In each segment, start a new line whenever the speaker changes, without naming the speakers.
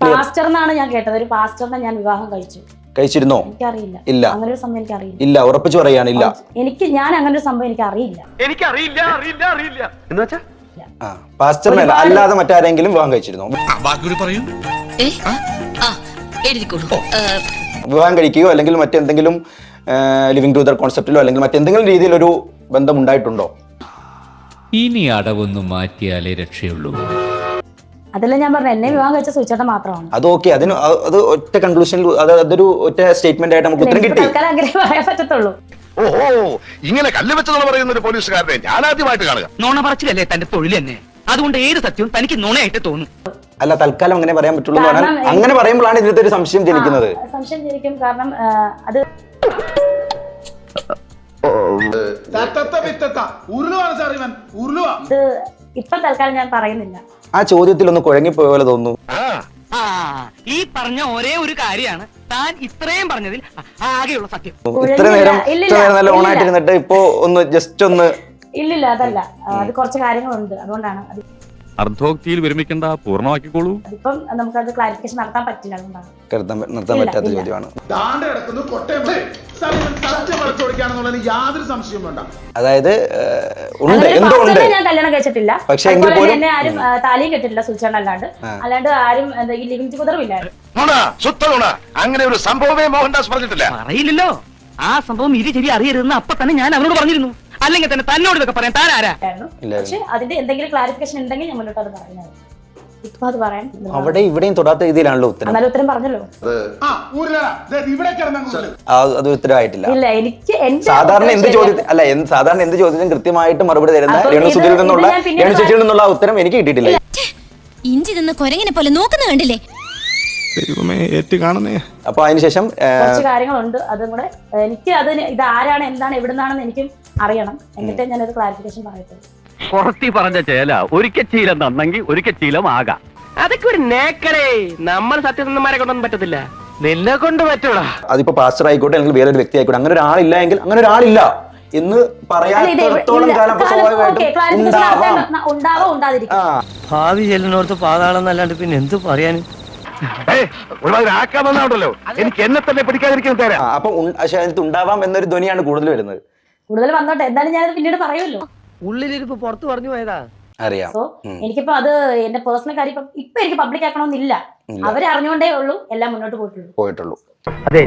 Pastor എന്നാണ് ഞാൻ കേട്ടത്. ഒരു പാസ്റ്ററിനെ ഞാൻ വിവാഹം
കഴിച്ചിരുന്നോ?
എനിക്കറിയില്ല.
ഇല്ല,
അങ്ങനെ ഒരു സംഭവം എനിക്കറിയില്ല.
ഇല്ല, ഉറപ്പിച്ചു പറയാണ്. ഇല്ല,
ഞാൻ അങ്ങനെ ഒരു സംഭവം എനിക്കറിയില്ല.
എന്ന് വെച്ചാ
പാസ്റ്ററിനെ അല്ലാതെ മറ്റാരെങ്കിലും വിവാഹം കഴിച്ചിരുന്നോ? വിവാഹം കഴിക്കുകയോ അല്ലെങ്കിൽ മറ്റെന്തെങ്കിലും ലിവിംഗ് ടുഗദർ കോൺസെപ്റ്റിലോ അല്ലെങ്കിൽ മറ്റെന്തെങ്കിലും രീതിയിലൊരു ബന്ധം ഉണ്ടായിട്ടുണ്ടോ?
ഇനി അടവൊന്നും മാറ്റിയാലേ രക്ഷയുള്ളൂ.
അതല്ല ഞാൻ പറഞ്ഞു, എന്നെ വിവാഹം കഴിച്ച സുചേട്ടൻ മാത്രമാണ്.
അത് ഓക്കെ, അത് ഒറ്റ കൺക്ലൂഷനിൽ അതൊരു ഒറ്റ സ്റ്റേറ്റ്മെന്റ് ആയിട്ട് നമുക്ക് ഉത്തരം കിട്ടി.
അങ്ങനെ പറയാൻ പറ്റത്തുള്ളൂ.
ഓഹോ, ഇങ്ങനെ കല്ല് വെച്ചെന്ന് പറയുന്ന ഒരു പോലീസുകാരനെ ഞാൻ ആദ്യമായിട്ട് കാണുക.
നുണ പറച്ചിലല്ലേ തന്റെ തൊഴിൽ തന്നെ, അതുകൊണ്ട് ഏത് സത്യവും തനിക്ക് നുണയായിട്ട് തോന്നും.
അല്ല, തൽക്കാലം അങ്ങനെ പറയാൻ പറ്റുള്ളൂ. അങ്ങനെ പറയുമ്പോഴാണ് ഇതിനകത്ത് ഒരു സംശയം ജനിക്കുന്നത്.
സംശയം ജനിക്കും. കാരണം അത് ഇപ്പൊ തൽക്കാലം ഞാൻ പറയുന്നില്ല.
ആ ചോദ്യത്തിൽ ഒന്ന് കുഴങ്ങിപ്പോയ പോലെ തോന്നുന്നു.
ഈ പറഞ്ഞ ഒരേ ഒരു കാര്യമാണ് താൻ ഇത്രയും പറഞ്ഞതിൽ ആകെയുള്ള സത്യം.
ഇത്ര നേരം നല്ല ഓണായിട്ടിരുന്നിട്ട് ഇപ്പൊ ഒന്ന് ജസ്റ്റ് ഒന്ന്
ഇല്ലില്ല, അതല്ല. അത് കുറച്ച് കാര്യങ്ങളുണ്ട്, അതുകൊണ്ടാണ്.
അർദ്ധോക്തിയിൽ വിരമിക്കണ്ട, പൂർണ്ണമാക്കിക്കോളൂ.
അതിപ്പം നമുക്കത് ക്ലാരിഫിക്കേഷൻ നടത്താൻ പറ്റില്ല, അതുകൊണ്ടാണ്
നിർത്താൻ പറ്റാത്ത ചോദ്യമാണ്. അതായത്
ഞാൻ കല്യാണം കഴിച്ചിട്ടില്ല,
പക്ഷേ
എന്നെ ആരും താലിയും കെട്ടിട്ടില്ല സുചേട്ടൻ അല്ലാണ്ട് ആരും ഈ ലിവിംഗ് ടുഗദറും ഇല്ല.
അങ്ങനെ ഒരു സംഭവമേ മോഹൻദാസ് പറഞ്ഞിട്ടില്ല.
പറയില്ലല്ലോ. ആ സംഭവം ഇരു ചെവി അറിയരുതെന്ന് അപ്പൊ തന്നെ ഞാൻ അവനോട് പറഞ്ഞിരുന്നു. അല്ലെങ്കിൽ തന്നെ തന്നോട് ഇതൊക്കെ പറയാൻ താൻ ആരാ?
പക്ഷെ അതിന്റെ എന്തെങ്കിലും ക്ലാരിഫിക്കേഷൻ ഉണ്ടെങ്കിൽ ഞാൻ മുന്നോട്ട് അത് പറയുന്നത്. ഇപ്പൊ അത് പറയാൻ
അവിടെ ഇവിടെയും തൊടാത്ത രീതിയിലാണല്ലോ ഉത്തരം.
എന്നാലും ഉത്തരം പറഞ്ഞല്ലോ.
അത് ഉത്തരവായിട്ടില്ല.
ഇല്ല, എനിക്ക്
സാധാരണ എന്ത് ചോദ്യത്തിനും കൃത്യമായിട്ട് മറുപടി തരുന്ന രേണുസുധിയിൽ നിന്നുള്ള രേണുചേച്ചിയിൽ നിന്നുള്ള ഉത്തരം എനിക്ക് കിട്ടിയിട്ടില്ല.
ഇഞ്ചി നിന്ന് കൊരങ്ങനെ പോലെ നോക്കുന്ന കണ്ടില്ലേ?
അപ്പൊ അതിനുശേഷം
കുറച്ച് കാര്യങ്ങളുണ്ട്. അതും കൂടെ എനിക്ക് ഇത് ആരാണ്, എന്താണ്, എവിടുന്നാണെന്ന് എനിക്കും അറിയണം. എന്നിട്ടേ ഞാനത് ക്ലാരിഫിക്കേഷൻ പറയത്തുള്ളൂ.
പുറത്തി പറഞ്ഞ ചേല ഒരിക്കൽ ശീലം നന്നെങ്കിൽ ഒരിക്കൽ ശീലം ആകാം. അതൊക്കെ ഒരു നേക്കടേ. നമ്മൾ സത്യസന്ധന്മാരെ കൊണ്ടൊന്നും പറ്റത്തില്ല. നിന്നെ കൊണ്ട് പറ്റൂടാ.
അതിപ്പോ പാസ്റ്റർ ആയിക്കോട്ടെ അല്ലെങ്കിൽ വേറൊരു വ്യക്തി ആയിക്കോട്ടെ, അങ്ങനെ ഒരാളില്ല എങ്കിൽ അങ്ങനെ ഒരാളില്ല എന്ന് പറയാത്തോളം കാലം
ഭാവി ചെല്ലിനോർത്ത് പാതാളെന്നല്ലാണ്ട് പിന്നെ എന്ത് പറയാനും.
എനിക്ക് എന്നെ തന്നെ പിടിക്കാതിരിക്കാൻ തരാം.
അപ്പൊ ഉണ്ടാവാം എന്നൊരു ധ്വനിയാണ് കൂടുതൽ വരുന്നത്.
കൂടുതൽ വന്നോട്ടെ, എന്തായാലും ഞാൻ പിന്നീട് പറയുമല്ലോ.
ഉള്ളിലിരിപ്പ് പുറത്തു പറഞ്ഞു പോയതാ.
അറിയാം.
സോ എനിക്കിപ്പോ അത് എന്റെ പേഴ്സണൽ കാര്യം ഇപ്പൊ എനിക്ക് പബ്ലിക് ആക്കണമെന്നില്ല. അവരെ അറിഞ്ഞുകൊണ്ടേ ഉള്ളൂ എല്ലാം മുന്നോട്ട് പോയിട്ടുള്ളൂ.
അതെ,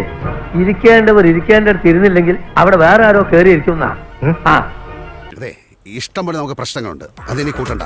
ഇരിക്കേണ്ടവർ ഇരിക്കേണ്ടടുത്ത് ഇരുന്നില്ലെങ്കിൽ അവിടെ വേറെ ആരോ കയറി ഇരിക്കുന്ന.
ഇഷ്ടം പോലെ നമുക്ക് പ്രശ്നങ്ങളുണ്ട്, അതിനി കൂട്ടണ്ട.